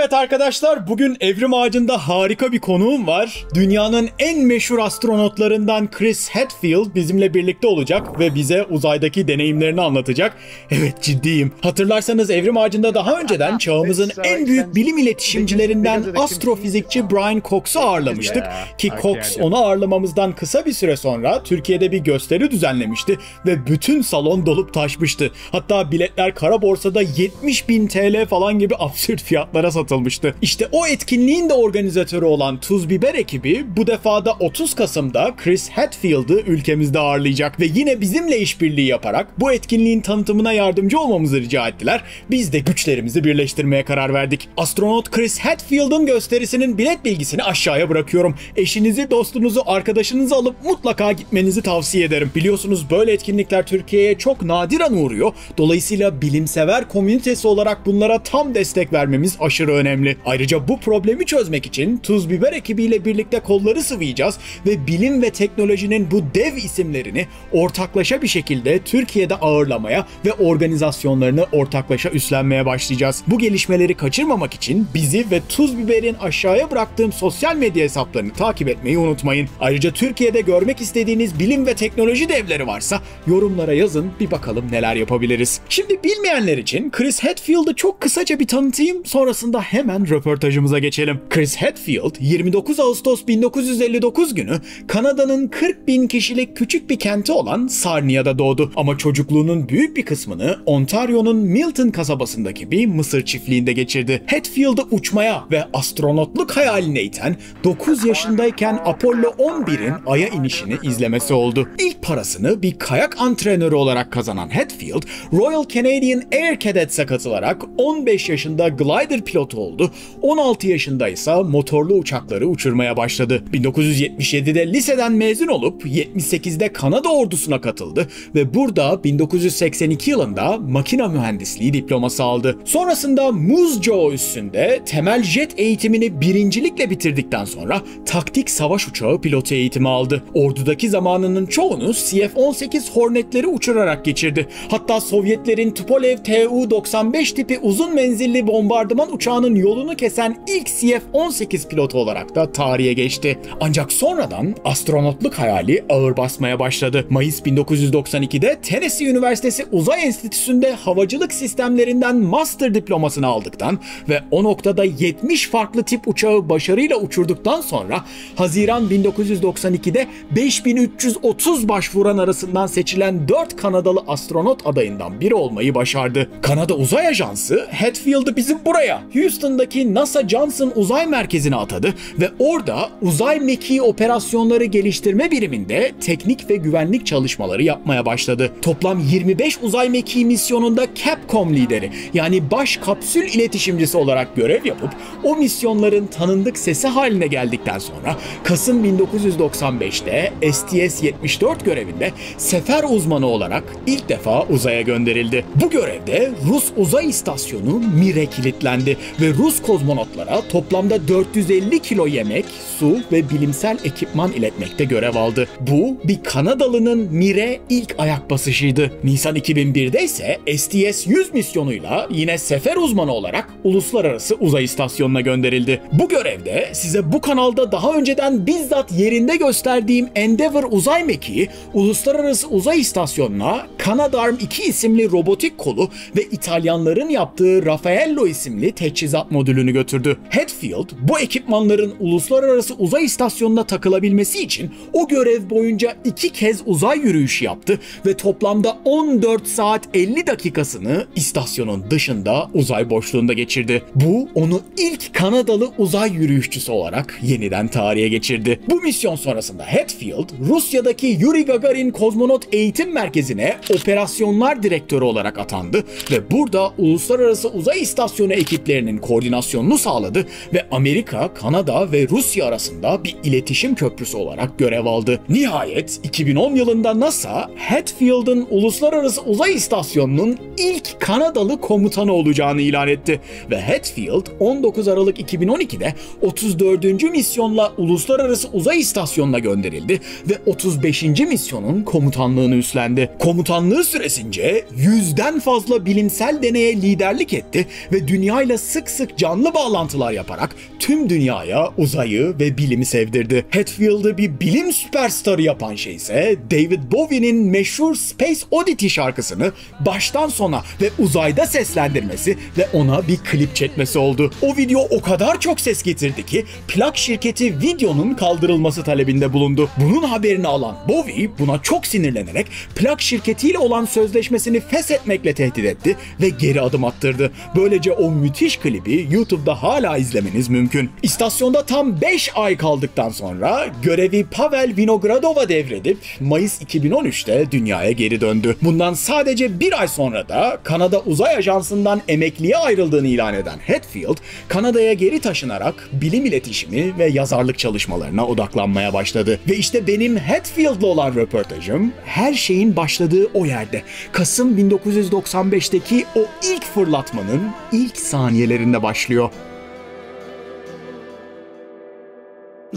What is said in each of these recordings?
Evet arkadaşlar, bugün Evrim Ağacı'nda harika bir konuğum var. Dünyanın en meşhur astronotlarından Chris Hadfield bizimle birlikte olacak ve bize uzaydaki deneyimlerini anlatacak. Evet, ciddiyim. Hatırlarsanız Evrim Ağacı'nda daha önceden çağımızın en büyük bilim iletişimcilerinden astrofizikçi Brian Cox'u ağırlamıştık. Ki Cox onu ağırlamamızdan kısa bir süre sonra Türkiye'de bir gösteri düzenlemişti ve bütün salon dolup taşmıştı. Hatta biletler kara borsada 70.000 TL falan gibi absürt fiyatlara satılmıştı. İşte o etkinliğin de organizatörü olan Tuz Biber ekibi bu defa da 30 Kasım'da Chris Hadfield'ı ülkemizde ağırlayacak ve yine bizimle işbirliği yaparak bu etkinliğin tanıtımına yardımcı olmamızı rica ettiler. Biz de güçlerimizi birleştirmeye karar verdik. Astronot Chris Hadfield'ın gösterisinin bilet bilgisini aşağıya bırakıyorum. Eşinizi, dostunuzu, arkadaşınızı alıp mutlaka gitmenizi tavsiye ederim. Biliyorsunuz böyle etkinlikler Türkiye'ye çok nadiren uğruyor. Dolayısıyla bilimsever komünitesi olarak bunlara tam destek vermemiz aşırı önemli. Ayrıca bu problemi çözmek için Tuz Biber ekibiyle birlikte kolları sıvayacağız ve bilim ve teknolojinin bu dev isimlerini ortaklaşa bir şekilde Türkiye'de ağırlamaya ve organizasyonlarını ortaklaşa üstlenmeye başlayacağız. Bu gelişmeleri kaçırmamak için bizi ve Tuz Biber'in aşağıya bıraktığım sosyal medya hesaplarını takip etmeyi unutmayın. Ayrıca Türkiye'de görmek istediğiniz bilim ve teknoloji devleri varsa yorumlara yazın, bir bakalım neler yapabiliriz. Şimdi bilmeyenler için Chris Hadfield'ı çok kısaca bir tanıtayım, sonrasında hemen röportajımıza geçelim. Chris Hadfield 29 Ağustos 1959 günü Kanada'nın 40.000 kişilik küçük bir kenti olan Sarnia'da doğdu. Ama çocukluğunun büyük bir kısmını Ontario'nun Milton kasabasındaki bir mısır çiftliğinde geçirdi. Hadfield'ı uçmaya ve astronotluk hayaline iten 9 yaşındayken Apollo 11'in Ay'a inişini izlemesi oldu. İlk parasını bir kayak antrenörü olarak kazanan Hadfield, Royal Canadian Air Cadets'e katılarak 15 yaşında glider pilotu oldu. 16 yaşında ise motorlu uçakları uçurmaya başladı. 1977'de liseden mezun olup 78'de Kanada ordusuna katıldı ve burada 1982 yılında makina mühendisliği diploması aldı. Sonrasında Moose üssünde temel jet eğitimini birincilikle bitirdikten sonra taktik savaş uçağı pilotu eğitimi aldı. Ordudaki zamanının çoğunu CF-18 Hornet'leri uçurarak geçirdi. Hatta Sovyetlerin Tupolev Tu-95 tipi uzun menzilli bombardıman uçağının yolunu kesen ilk CF-18 pilotu olarak da tarihe geçti. Ancak sonradan astronotluk hayali ağır basmaya başladı. Mayıs 1992'de Tennessee Üniversitesi Uzay Enstitüsü'nde havacılık sistemlerinden master diplomasını aldıktan ve o noktada 70 farklı tip uçağı başarıyla uçurduktan sonra Haziran 1992'de 5330 başvuran arasından seçilen 4 Kanadalı astronot adayından biri olmayı başardı. Kanada Uzay Ajansı Hadfield'ı bizim buraya, Houston'daki NASA Johnson Uzay Merkezi'ne atadı ve orada uzay mekiği operasyonları geliştirme biriminde teknik ve güvenlik çalışmaları yapmaya başladı. Toplam 25 uzay mekiği misyonunda Capcom lideri, yani baş kapsül iletişimcisi olarak görev yapıp o misyonların tanındık sesi haline geldikten sonra Kasım 1995'te STS-74 görevinde sefer uzmanı olarak ilk defa uzaya gönderildi. Bu görevde Rus uzay istasyonu Mir'e kilitlendi ve Rus kozmonotlara toplamda 450 kilo yemek, su ve bilimsel ekipman iletmekte görev aldı. Bu bir Kanadalı'nın Mir'e ilk ayak basışıydı. Nisan 2001'de ise STS-100 misyonuyla yine sefer uzmanı olarak Uluslararası Uzay İstasyonu'na gönderildi. Bu görevde size bu kanalda daha önceden bizzat yerinde gösterdiğim Endeavour uzay mekiği Uluslararası Uzay İstasyonu'na Canadarm2 isimli robotik kolu ve İtalyanların yaptığı Raffaello isimli teçhizat modülünü götürdü. Hadfield bu ekipmanların Uluslararası Uzay İstasyonu'na takılabilmesi için o görev boyunca 2 kez uzay yürüyüşü yaptı ve toplamda 14 saat 50 dakikasını istasyonun dışında uzay boşluğunda geçirdi. Bu onu ilk Kanadalı uzay yürüyüşçüsü olarak yeniden tarihe geçirdi. Bu misyon sonrasında Hadfield, Rusya'daki Yuri Gagarin Kozmonot Eğitim Merkezi'ne operasyonlar direktörü olarak atandı ve burada Uluslararası Uzay İstasyonu ekiplerinin koordinasyonunu sağladı ve Amerika, Kanada ve Rusya arasında bir iletişim köprüsü olarak görev aldı. Nihayet 2010 yılında NASA, Hadfield'ın Uluslararası Uzay İstasyonu'nun ilk Kanadalı komutanı olacağını ilan etti ve Hadfield 19 Aralık 2012'de 34. misyonla Uluslararası Uzay İstasyonu'na gönderildi ve 35. misyonun komutanlığını üstlendi. Komutanlığı süresince 100'den fazla bilimsel deneye liderlik etti ve dünyayla sık sık canlı bağlantılar yaparak tüm dünyaya uzayı ve bilimi sevdirdi. Hetfield'ı bir bilim süperstarı yapan şey ise David Bowie'nin meşhur Space Oddity şarkısını baştan sona ve uzayda seslendirmesi ve ona bir klip çekmesi oldu. O video o kadar çok ses getirdi ki plak şirketi videonun kaldırılması talebinde bulundu. Bunun haberini alan Bowie buna çok sinirlenerek plak şirketiyle olan sözleşmesini feshetmekle tehdit etti ve geri adım attırdı. Böylece o müthiş klibi YouTube'da hala izlemeniz mümkün. İstasyonda tam 5 ay kaldıktan sonra görevi Pavel Vinogradov'a devredip Mayıs 2013'te dünyaya geri döndü. Bundan sadece bir ay sonra da Kanada Uzay Ajansı'ndan emekliye ayrıldığını ilan eden Hetfield, Kanada'ya geri taşınarak bilim iletişimi ve yazarlık çalışmalarına odaklanmaya başladı. Ve işte benim Hetfield'la olan röportajım her şeyin başladığı o yerde. Kasım 1995'teki o ilk fırlatmanın ilk saniyelerinde başlıyor.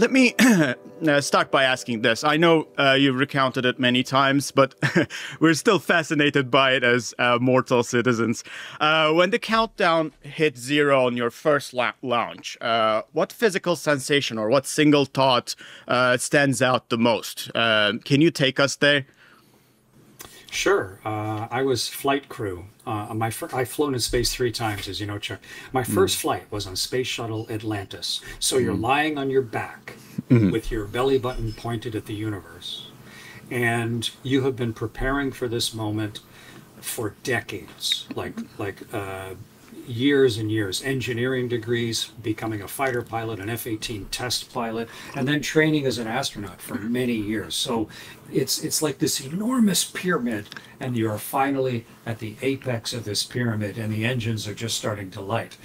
Let me start by asking this. I know you've recounted it many times, but we're still fascinated by it as mortal citizens. When the countdown hit 0 on your first launch, what physical sensation or what single thought stands out the most? Can you take us there? Sure. I was flight crew. I've flown in space 3 times, as you know, Chuck. My first flight was on Space Shuttle Atlantis. So you're lying on your back with your belly button pointed at the universe. And you have been preparing for this moment for decades, like years and years, engineering degrees, becoming a fighter pilot, an F-18 test pilot, and then training as an astronaut for many years. So it's like this enormous pyramid, and you are finally at the apex of this pyramid, and the engines are just starting to light.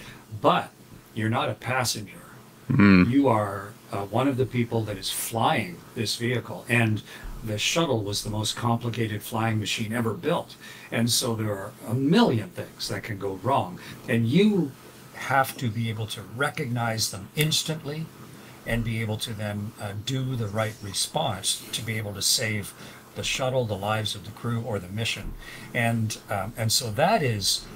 But you're not a passenger. You are one of the people that is flying this vehicle, and the shuttle was the most complicated flying machine ever built. And so there are a million things that can go wrong. And you have to be able to recognize them instantly and be able to then do the right response to be able to save the shuttle, the lives of the crew, or the mission. And so that is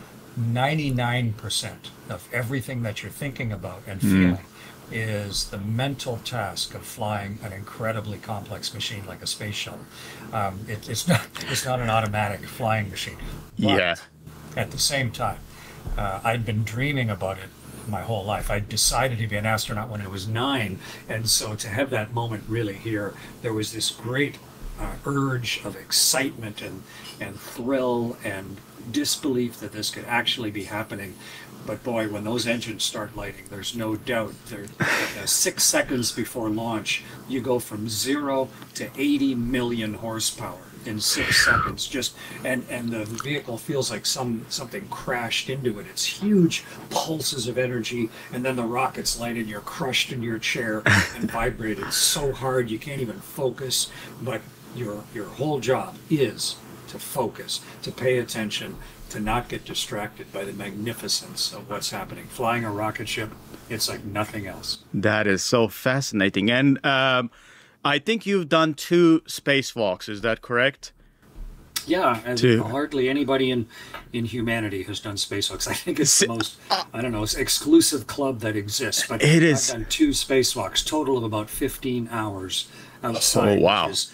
99% of everything that you're thinking about and feeling. Is the mental task of flying an incredibly complex machine like a space shuttle. It's not an automatic flying machine. But at the same time, I'd been dreaming about it my whole life. I decided to be an astronaut when I was 9, and so to have that moment really here, there was this great urge of excitement and thrill and disbelief that this could actually be happening. But boy, when those engines start lighting, there's no doubt. 6 seconds before launch, you go from 0 to 80 million horsepower in 6 seconds. And the vehicle feels like something crashed into it. It's huge pulses of energy, and then the rockets light, and you're crushed in your chair and vibrated so hard you can't even focus. But your whole job is to focus, to pay attention, to not get distracted by the magnificence of what's happening. Flying a rocket ship, it's like nothing else. That is so fascinating. And I think you've done 2 spacewalks, is that correct? Yeah, and hardly anybody in humanity has done spacewalks. I think it's the most, exclusive club that exists. But I've done 2 spacewalks, total of about 15 hours outside, which is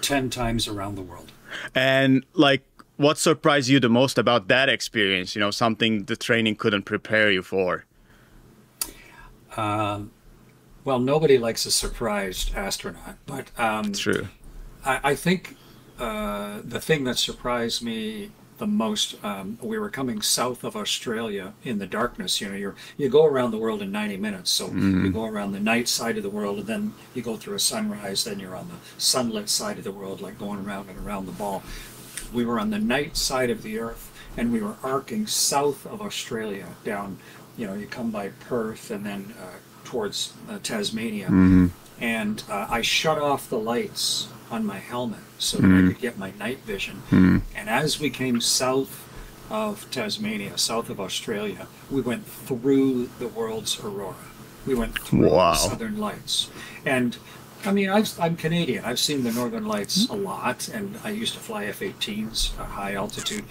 10 times around the world. And what surprised you the most about that experience? You know, something the training couldn't prepare you for? Well, nobody likes a surprised astronaut, but True. I think the thing that surprised me the most, we were coming south of Australia in the darkness. You go around the world in 90 minutes, so you go around the night side of the world, and then you go through a sunrise, then you're on the sunlit side of the world, like going around and around the ball. We were on the night side of the Earth, and we were arcing south of Australia down, you come by Perth and then towards Tasmania. And I shut off the lights on my helmet so that I could get my night vision. And as we came south of Tasmania, south of Australia, we went through the world's aurora. We went through the southern lights. And I mean, I'm Canadian. I've seen the Northern Lights a lot, and I used to fly F-18s, high altitude.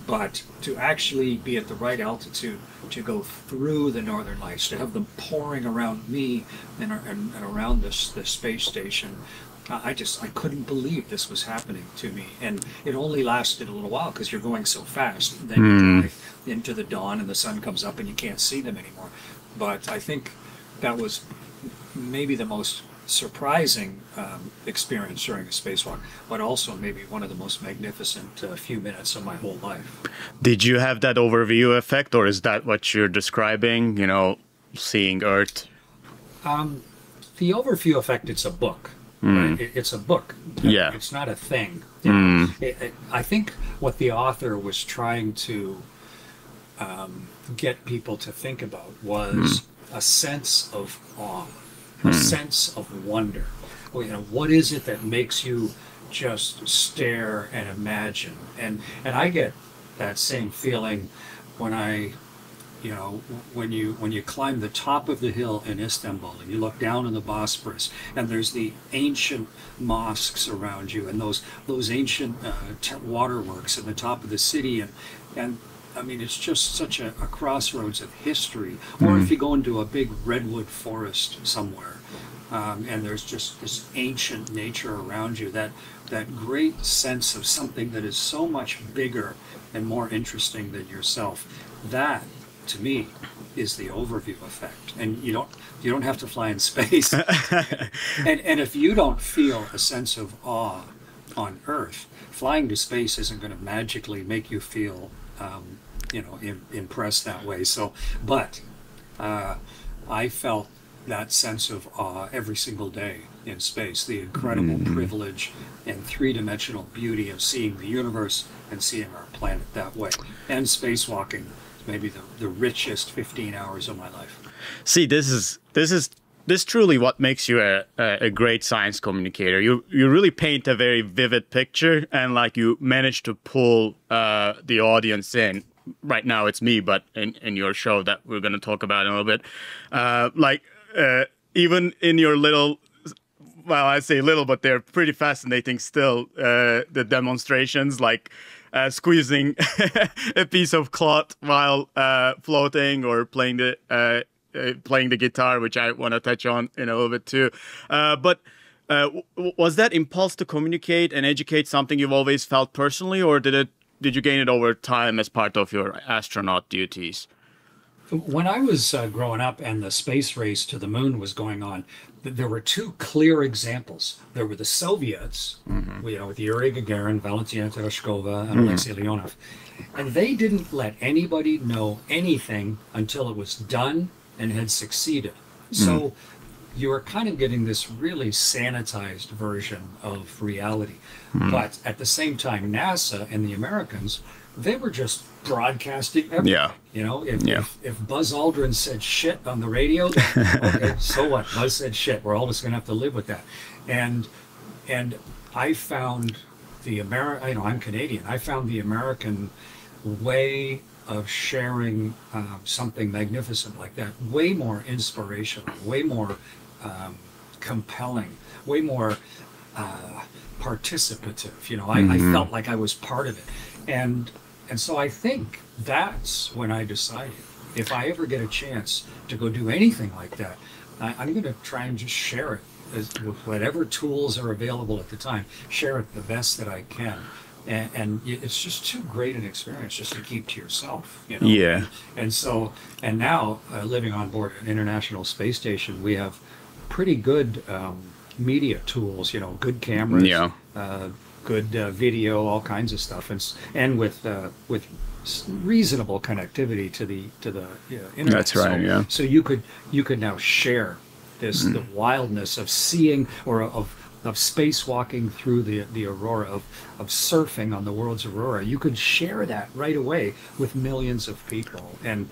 But to actually be at the right altitude to go through the Northern Lights, to have them pouring around me and around this space station, I couldn't believe this was happening to me. And it only lasted a little while because you're going so fast. Then you drive into the dawn and the sun comes up and you can't see them anymore. But I think that was maybe the most surprising experience during a spacewalk, but also maybe one of the most magnificent few minutes of my whole life. Did you have that overview effect, or is that what you're describing, you know, seeing Earth? The overview effect, it's a book. Right? It's a book. Yeah. It's not a thing. You know? I think what the author was trying to get people to think about was a sense of awe, a sense of wonder. Well, you know, what is it that makes you just stare and imagine? And I get that same feeling when you know, when you climb the top of the hill in Istanbul and you look down on the Bosporus and there's the ancient mosques around you and those ancient waterworks at the top of the city, and I mean, it's just such a crossroads of history. Or if you go into a big redwood forest somewhere, and there's just this ancient nature around you, that great sense of something that is so much bigger and more interesting than yourself. That, to me, is the overview effect. And you don't have to fly in space. and if you don't feel a sense of awe on Earth, flying to space isn't going to magically make you feel you know, impressed that way. So, but I felt that sense of awe every single day in space, the incredible privilege and three-dimensional beauty of seeing the universe and seeing our planet that way. And spacewalking is maybe the richest 15 hours of my life. See, this truly what makes you a great science communicator. You really paint a very vivid picture, and like you manage to pull the audience in. Right now it's me, but in your show that we're going to talk about in a little bit, even in your little, well, I say little, but they're pretty fascinating still, the demonstrations, like squeezing a piece of cloth while floating, or playing the guitar, which I want to touch on in a little bit too. But was that impulse to communicate and educate something you've always felt personally, or did you gain it over time as part of your astronaut duties? When I was growing up and the space race to the moon was going on, there were two clear examples. There were the Soviets, you know, with Yuri Gagarin, Valentina Tereshkova, and Alexei Leonov. And they didn't let anybody know anything until it was done and had succeeded. So you were kind of getting this really sanitized version of reality. But at the same time, NASA and the Americans, they were just broadcasting everything. Yeah. You know, if Buzz Aldrin said shit on the radio, then, okay, so what? Buzz said shit. We're all just going to have to live with that. And I found you know, I'm Canadian. I found the American way of sharing something magnificent like that way more inspirational, way more compelling, way more participative. You know, I felt like I was part of it. And so I think that's when I decided, if I ever get a chance to go do anything like that, I'm going to try and just share it with whatever tools are available at the time, share it the best that I can. And it's just too great an experience just to keep to yourself, you know? Yeah. And now, living on board an International Space Station, we have pretty good media tools, you know, good cameras, good video, all kinds of stuff, and with reasonable connectivity to the internet. That's right. So you could now share the wildness of seeing, or of spacewalking through the aurora, of surfing on the world's aurora. You could share that right away with millions of people, and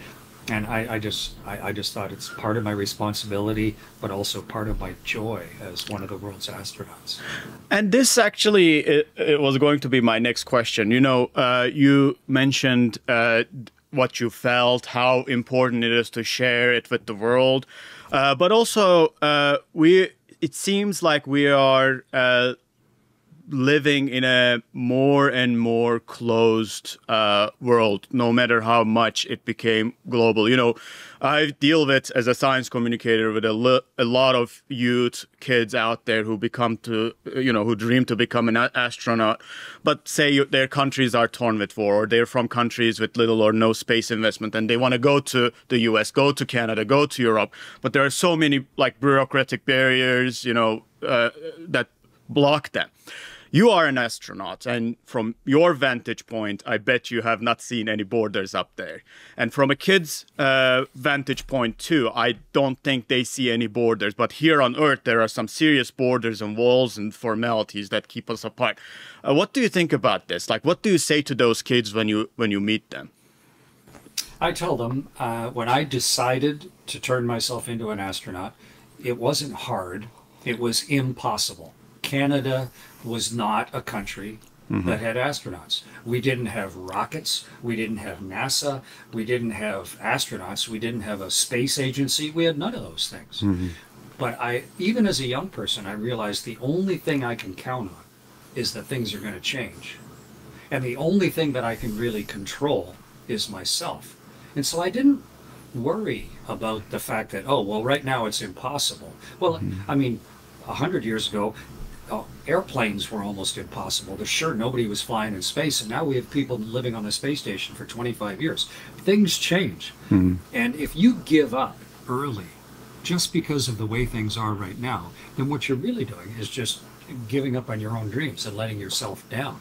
I just thought it's part of my responsibility, but also part of my joy as one of the world's astronauts. And this actually, it was going to be my next question. You know, you mentioned what you felt, how important it is to share it with the world, but also we it seems like we are living in a more and more closed world, no matter how much it became global. You know, I deal with, as a science communicator, with a lot of youth kids out there who who dream to become an astronaut, but say their countries are torn with war, or they're from countries with little or no space investment, and they want to go to the US, go to Canada, go to Europe, but there are so many like bureaucratic barriers, that block them. You are an astronaut, and from your vantage point, I bet you have not seen any borders up there. And from a kid's vantage point too, I don't think they see any borders. But here on Earth, there are some serious borders and walls and formalities that keep us apart. What do you think about this? Like, what do you say to those kids when you meet them? I tell them when I decided to turn myself into an astronaut, it wasn't hard. It was impossible. Canada was not a country that had astronauts. We didn't have rockets. We didn't have NASA. We didn't have astronauts. We didn't have a space agency. We had none of those things. But even as a young person, I realized the only thing I can count on is that things are going to change. And the only thing that I can really control is myself. And so I didn't worry about the fact that, oh, well, right now it's impossible. Well, I mean, 100 years ago, airplanes were almost impossible. Sure, nobody was flying in space, and now we have people living on the space station for 25 years. Things change. And if you give up early, just because of the way things are right now, then what you're really doing is just giving up on your own dreams and letting yourself down.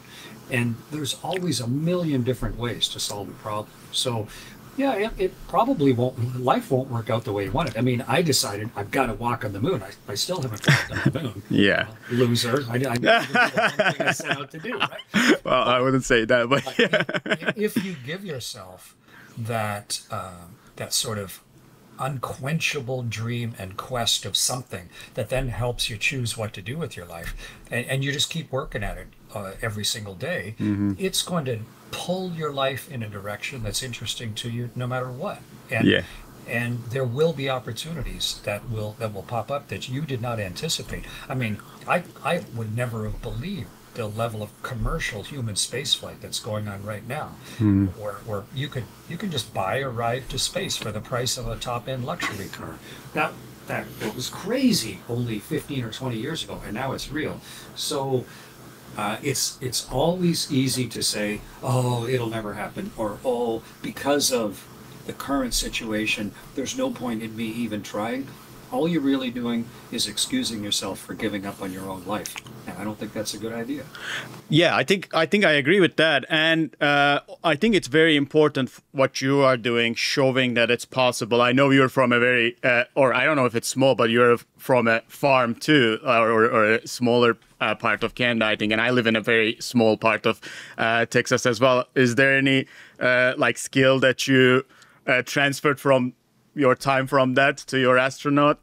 And there's always a million different ways to solve a problem. So yeah, it probably won't, life won't work out the way you want it. I mean, I decided I've got to walk on the moon. I still haven't walked on the moon. Yeah. Loser. I didn't do the one thing I set out to do, right? Well, I wouldn't say that, but if you give yourself that, that sort of unquenchable dream and quest of something that then helps you choose what to do with your life, and you just keep working at it every single day, it's going to pull your life in a direction that's interesting to you no matter what. And there will be opportunities that will pop up that you did not anticipate. I mean, I would never have believed the level of commercial human spaceflight that's going on right now, where you can just buy a ride to space for the price of a top-end luxury car. That it was crazy only 15 or 20 years ago, and now it's real. So it's always easy to say, oh, it'll never happen, or oh, because of the current situation, there's no point in me even trying. All you're really doing is excusing yourself for giving up on your own life. And I don't think that's a good idea. Yeah, I think I agree with that. And I think it's very important what you are doing, showing that it's possible. I know you're from a very, or I don't know if it's small, but you're from a farm too, or a smaller part of Canada, I think. And I live in a very small part of Texas as well. Is there any like skill that you transferred from your time from that to your astronaut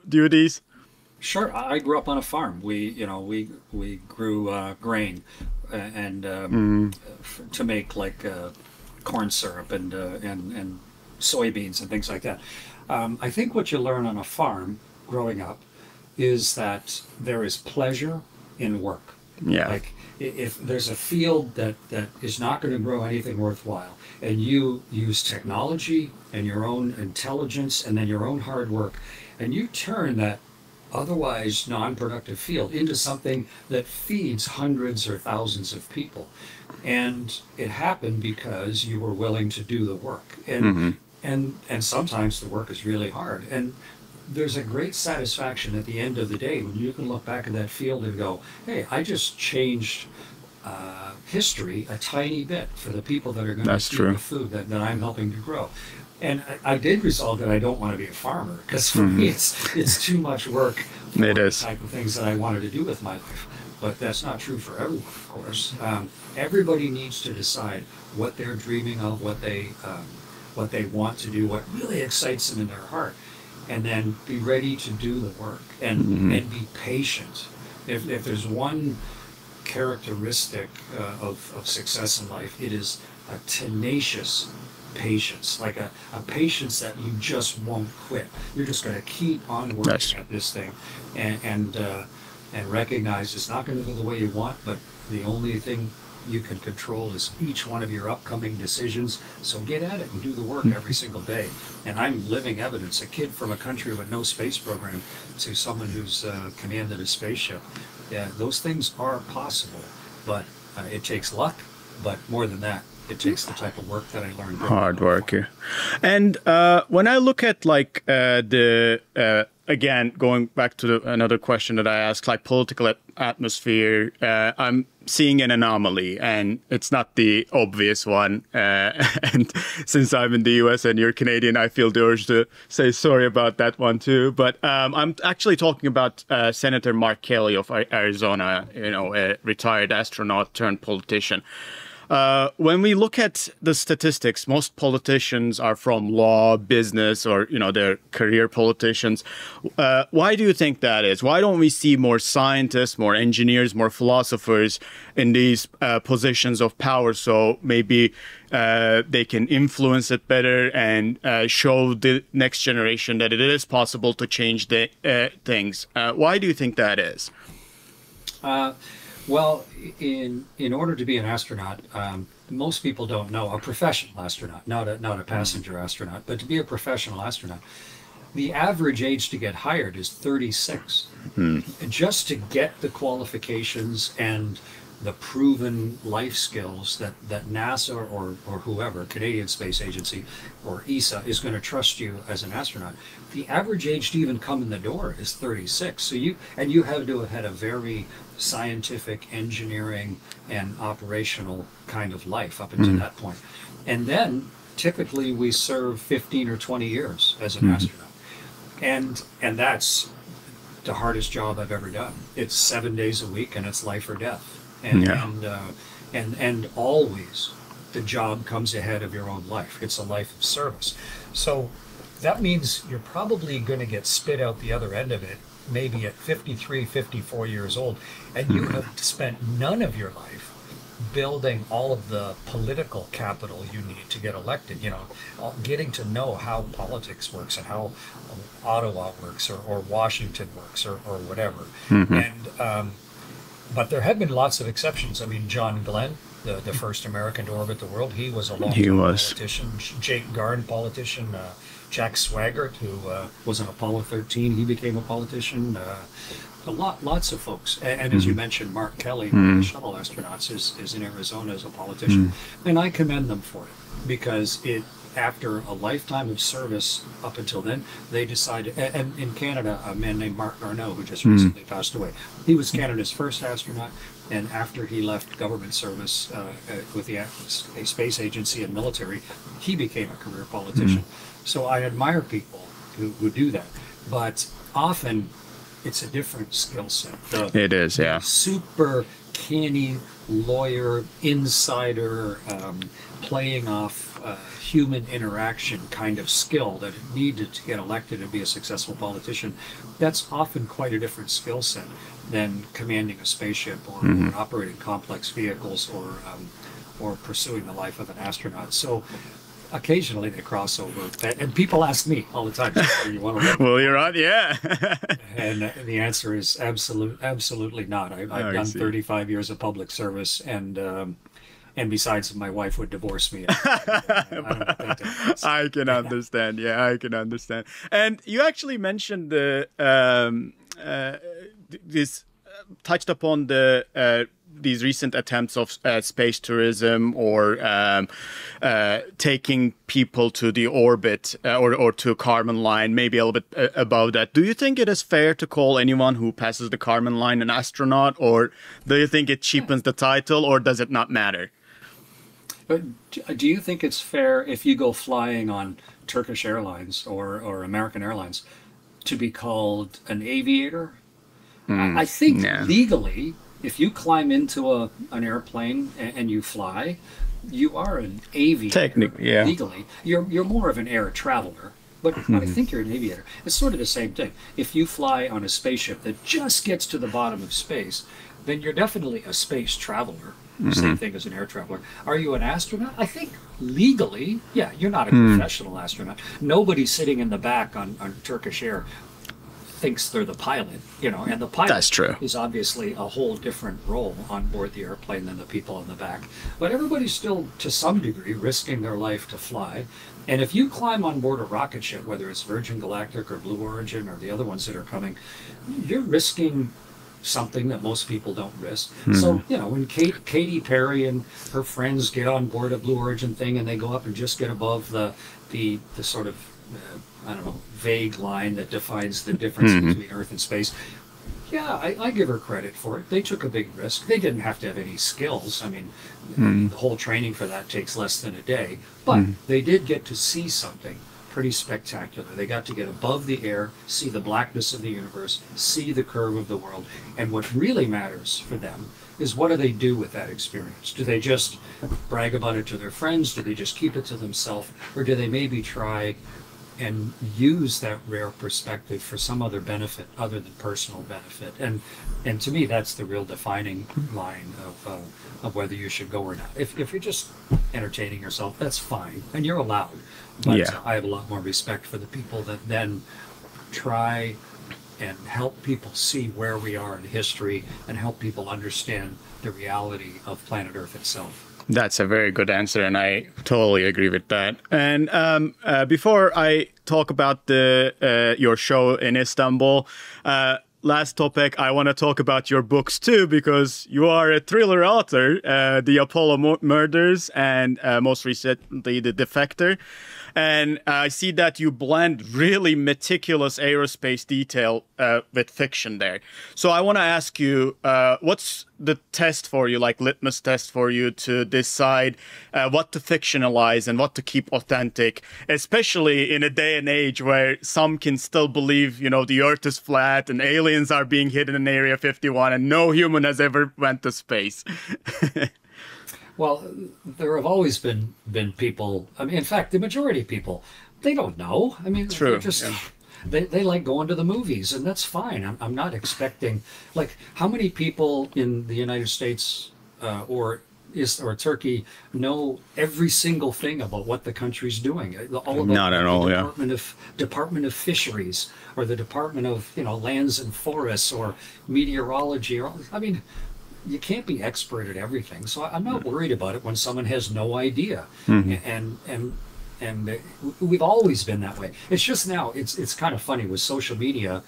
duties? Sure. I grew up on a farm. We grew grain and to make like corn syrup and soybeans and things like that. I think what you learn on a farm growing up is that there is pleasure in work. Yeah. Like if there's a field that is not going to grow anything worthwhile, and you use technology and your own intelligence and then your own hard work, and you turn that otherwise non-productive field into something that feeds hundreds or thousands of people. And it happened because you were willing to do the work. And and sometimes the work is really hard. And there's a great satisfaction at the end of the day when you can look back at that field and go, hey, I just changed history a tiny bit for the people that are going to see the food that I'm helping to grow. And I did resolve that I don't want to be a farmer, because for me it's too much work for the type of things that I wanted to do with my life. But that's not true for everyone, of course. Everybody needs to decide what they're dreaming of, what they want to do, what really excites them in their heart, and then be ready to do the work and be patient. If there's one characteristic of success in life, it is a tenacious patience, like a patience that you just won't quit. You're just going to keep on working Nice. at this thing, and recognize it's not going to go the way you want, but the only thing you can control is each one of your upcoming decisions. So get at it and do the work every single day. And I'm living evidence, a kid from a country with no space program to someone who's commanded a spaceship. Yeah, those things are possible, but it takes luck. But more than that, it takes the type of work that I learned. Hard work. Yeah. And when I look at like again, going back to another question that I asked, like political atmosphere, I'm seeing an anomaly, and it's not the obvious one. And since I'm in the US and you're Canadian, I feel the urge to say sorry about that one too. But I'm actually talking about Senator Mark Kelly of Arizona, you know, a retired astronaut turned politician. When we look at the statistics, most politicians are from law, business, or, you know, they're career politicians. Why do you think that is? Why don't we see more scientists, more engineers, more philosophers in these positions of power? So maybe they can influence it better and show the next generation that it is possible to change the things. Why do you think that is? Well, in order to be an astronaut, most people don't know, a professional astronaut, not a passenger astronaut, but to be a professional astronaut, the average age to get hired is 36. And just to get the qualifications and the proven life skills that NASA or whoever, Canadian Space Agency or ESA, is going to trust you as an astronaut, the average age to even come in the door is 36. So you have to have had a very scientific, engineering, and operational kind of life up until that point. And then typically we serve 15 or 20 years as an astronaut. And that's the hardest job I've ever done. It's 7 days a week and it's life or death. And always the job comes ahead of your own life. It's a life of service. So that means you're probably going to get spit out the other end of it, maybe at 53, 54 years old, and you have spent none of your life building all of the political capital you need to get elected, you know, getting to know how politics works and how Ottawa works or Washington works or whatever. And but there have been lots of exceptions. I mean, John Glenn, the first American to orbit the world, he was a long-time politician. Jake Garn, politician. Jack Swigert, who was on Apollo 13, he became a politician. Lots of folks. And as you mentioned, Mark Kelly, one of the shuttle astronauts, is in Arizona as a politician. And I commend them for it, because after a lifetime of service up until then, they decided, and in Canada, a man named Marc Garneau, who just recently passed away, he was Canada's first astronaut, and after he left government service with the space agency and military, he became a career politician. So I admire people who do that, but often it's a different skill set. It is, yeah. Super canny lawyer, insider, playing off human interaction kind of skill that it needed to get elected and be a successful politician. That's often quite a different skill set than commanding a spaceship or operating complex vehicles or pursuing the life of an astronaut. So occasionally they cross over, and people ask me all the time, you want to well, you're on, yeah. And the answer is absolutely not. I've done 35 years of public service, and besides, my wife would divorce me. I can understand. Yeah, I can understand. And you actually mentioned touched upon these recent attempts of space tourism or taking people to the orbit or to a Kármán line, maybe a little bit above that. Do you think it is fair to call anyone who passes the Kármán line an astronaut, or do you think it cheapens the title, or does it not matter? But do you think it's fair if you go flying on Turkish Airlines or American Airlines to be called an aviator? I think legally, if you climb into an airplane and you fly, you are an aviator. Technically, yeah. Legally, you're more of an air traveler, but I think you're an aviator. It's sort of the same thing. If you fly on a spaceship that just gets to the bottom of space, then you're definitely a space traveler. Same thing as an air traveler. Are you an astronaut? I think legally, yeah, you're not a professional astronaut. Nobody sitting in the back on Turkish Air thinks they're the pilot, you know, and the pilot That's true. is obviously a whole different role on board the airplane than the people in the back. But everybody's still, to some degree, risking their life to fly. And if you climb on board a rocket ship, whether it's Virgin Galactic or Blue Origin or the other ones that are coming, you're risking something that most people don't risk. So, you know, when Katy Perry and her friends get on board a Blue Origin thing and they go up and just get above the sort of, I don't know, vague line that defines the difference between Earth and space. Yeah, I give her credit for it. They took a big risk. They didn't have to have any skills. I mean, the whole training for that takes less than a day. But they did get to see something pretty spectacular. They got to get above the air, see the blackness of the universe, see the curve of the world. And what really matters for them is, what do they do with that experience? Do they just brag about it to their friends? Do they just keep it to themselves? Or do they maybe try and use that rare perspective for some other benefit other than personal benefit? And to me, that's the real defining line of whether you should go or not. If you're just entertaining yourself, that's fine, and you're allowed. But I have a lot more respect for the people that then try and help people see where we are in history and help people understand the reality of planet Earth itself. That's a very good answer, and I totally agree with that. And before I talk about your show in Istanbul, last topic, I want to talk about your books too, because you are a thriller author, The Apollo Murders, and most recently, The Defector. And I see that you blend really meticulous aerospace detail with fiction there. So I want to ask you, what's the test for you, like litmus test for you to decide what to fictionalize and what to keep authentic, especially in a day and age where some can still believe, you know, the Earth is flat and aliens are being hidden in Area 51 and no human has ever went to space. Well, there have always been people. I mean, in fact, the majority of people, they don't know. I mean, True. they're just they like going to the movies, and that's fine. I'm not expecting, like, how many people in the United States or Turkey know every single thing about what the country's doing? All about Not at all. Department of Fisheries, or the Department of, you know, Lands and Forests, or meteorology, or, I mean, you can't be expert at everything. So I'm not worried about it when someone has no idea. And we've always been that way. It's just now, it's kind of funny with social media.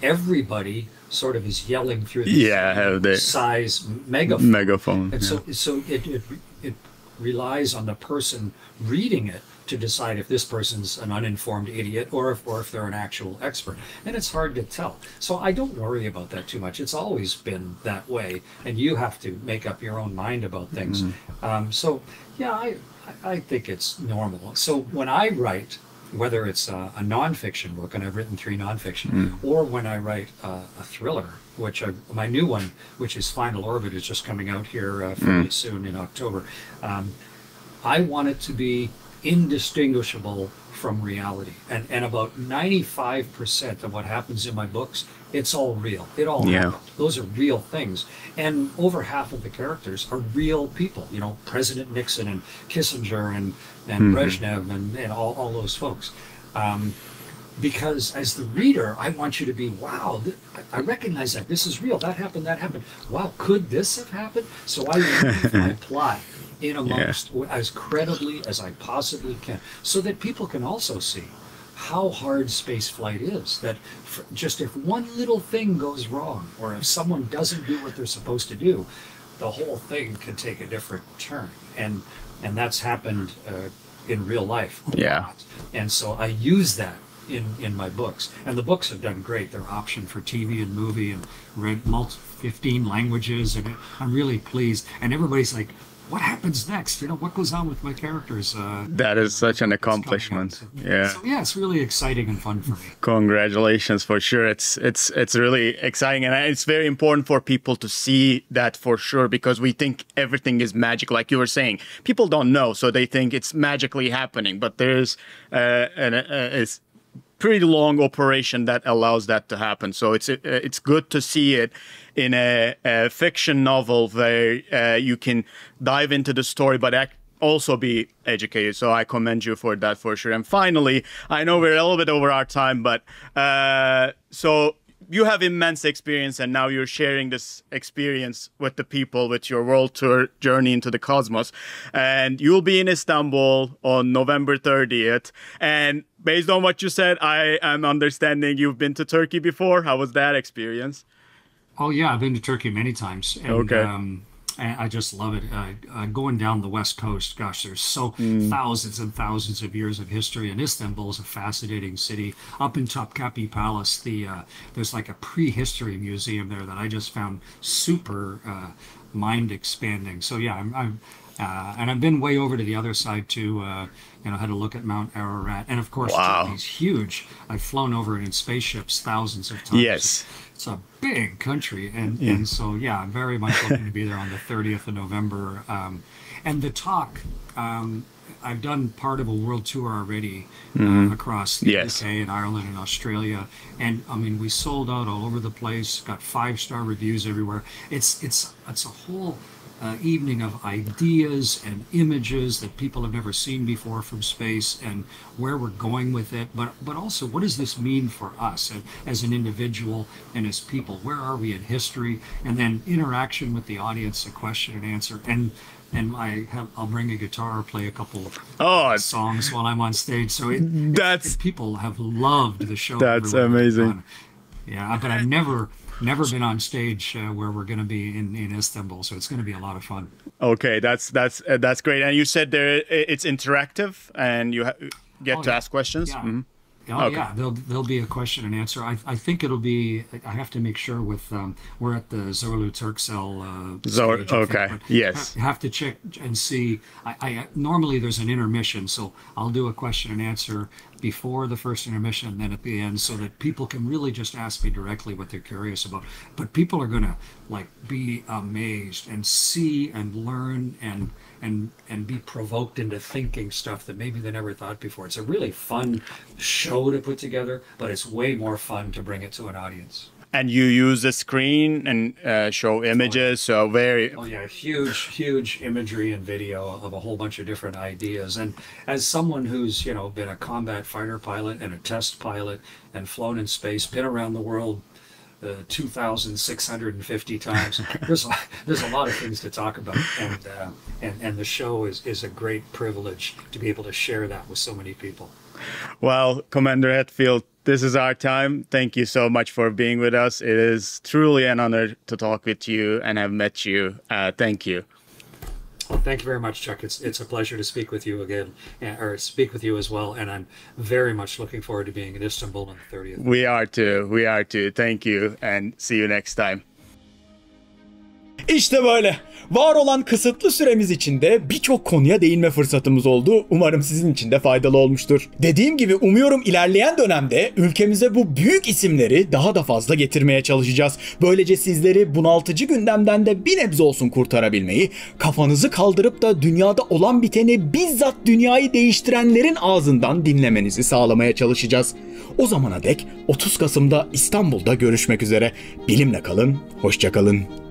Everybody sort of is yelling through this size megaphone. And so it relies on the person reading it to decide if this person's an uninformed idiot or if they're an actual expert. And it's hard to tell. So I don't worry about that too much. It's always been that way. And you have to make up your own mind about things. So yeah, I think it's normal. So when I write, whether it's a nonfiction book, and I've written 3 nonfiction, or when I write a thriller, which my new one, which is Final Orbit, is just coming out here fairly soon in October. I want it to be indistinguishable from reality, and about 95% of what happens in my books, it's all real. It all happened. Those are real things, and over half of the characters are real people. You know, President Nixon and Kissinger and Brezhnev and all those folks. Because as the reader, I want you to be, wow, I recognize that. This is real. That happened. That happened. Wow, could this have happened? So I weave my plot in amongst as credibly as I possibly can, so that people can also see how hard space flight is. That just if one little thing goes wrong, or if someone doesn't do what they're supposed to do, the whole thing can take a different turn. And that's happened in real life a lot. And so I use that in my books, and the books have done great. They're optioned for TV and movie and read 15 languages, and I'm really pleased. And everybody's like, what happens next? You know, what goes on with my characters? That is such an accomplishment. So yeah, it's really exciting and fun for me. Congratulations, for sure. It's really exciting, and it's very important for people to see that, for sure, because we think everything is magic, like you were saying. People don't know, so they think it's magically happening, but there's pretty long operation that allows that to happen. So it's good to see it in a fiction novel where you can dive into the story, but also be educated. So I commend you for that for sure. And finally, I know we're a little bit over our time, but so you have immense experience, and now you're sharing this experience with the people with your world tour journey into the cosmos. And you'll be in Istanbul on November 30th. And based on what you said, I am understanding you've been to Turkey before. How was that experience? Oh yeah, I've been to Turkey many times, and Okay. I just love it. Going down the west coast, gosh, there's so thousands and thousands of years of history, and Istanbul is a fascinating city. Up in Topkapi Palace, there's like a prehistory museum there that I just found super mind expanding. So yeah, and I've been way over to the other side too. Had a look at Mount Ararat, and of course, Wow. Turkey's huge. I've flown over it in spaceships thousands of times. Yes. It's a big country, and so yeah, I'm very much looking to be there on the 30th of November. And the talk, I've done part of a world tour already across the Yes. UK and Ireland and Australia, and I mean we sold out all over the place. Got 5-star reviews everywhere. It's a whole evening of ideas and images that people have never seen before from space, and where we're going with it, but also what does this mean for us as an individual and as people? Where are we in history? And then interaction with the audience, a question and answer, and I'll bring a guitar, play a couple songs while I'm on stage. So people have loved the show. That's everywhere we've amazing. gone. Yeah, but I've never been on stage where we're going to be in Istanbul, so it's going to be a lot of fun. Okay, that's great. And you said it's interactive, and you get to ask questions. Yeah. Mhm. Oh Okay. yeah, there'll be a question and answer. I think it'll be. I have to make sure with. We're at the Zorlu Turkcell. Stage, I think, okay. but Yes. Have to check and see. I normally there's an intermission, so I'll do a question and answer before the first intermission, and then at the end, so that people can really just ask me directly what they're curious about. But people are gonna be amazed and see and learn and be provoked into thinking stuff that maybe they never thought before. It's a really fun show to put together, but it's way more fun to bring it to an audience. And you use the screen and show images, so very. Oh yeah, huge imagery and video of a whole bunch of different ideas. And as someone who's been a combat fighter pilot and a test pilot and flown in space, been around the world 2,650 times. There's a lot of things to talk about, and the show is a great privilege to be able to share that with so many people. Well, Commander Hetfield, this is our time. Thank you so much for being with us. It is truly an honor to talk with you and have met you. Thank you. Well, thank you very much, Chuck. It's a pleasure to speak with you again, or speak with you as well. And I'm very much looking forward to being in Istanbul on the 30th. We are too. Thank you, and see you next time. İşte böyle. Var olan kısıtlı süremiz içinde birçok konuya değinme fırsatımız oldu. Umarım sizin için de faydalı olmuştur. Dediğim gibi umuyorum ilerleyen dönemde ülkemize bu büyük isimleri daha da fazla getirmeye çalışacağız. Böylece sizleri bunaltıcı gündemden de bir nebze olsun kurtarabilmeyi, kafanızı kaldırıp da dünyada olan biteni bizzat dünyayı değiştirenlerin ağzından dinlemenizi sağlamaya çalışacağız. O zamana dek 30 Kasım'da İstanbul'da görüşmek üzere. Bilimle kalın, hoşça kalın.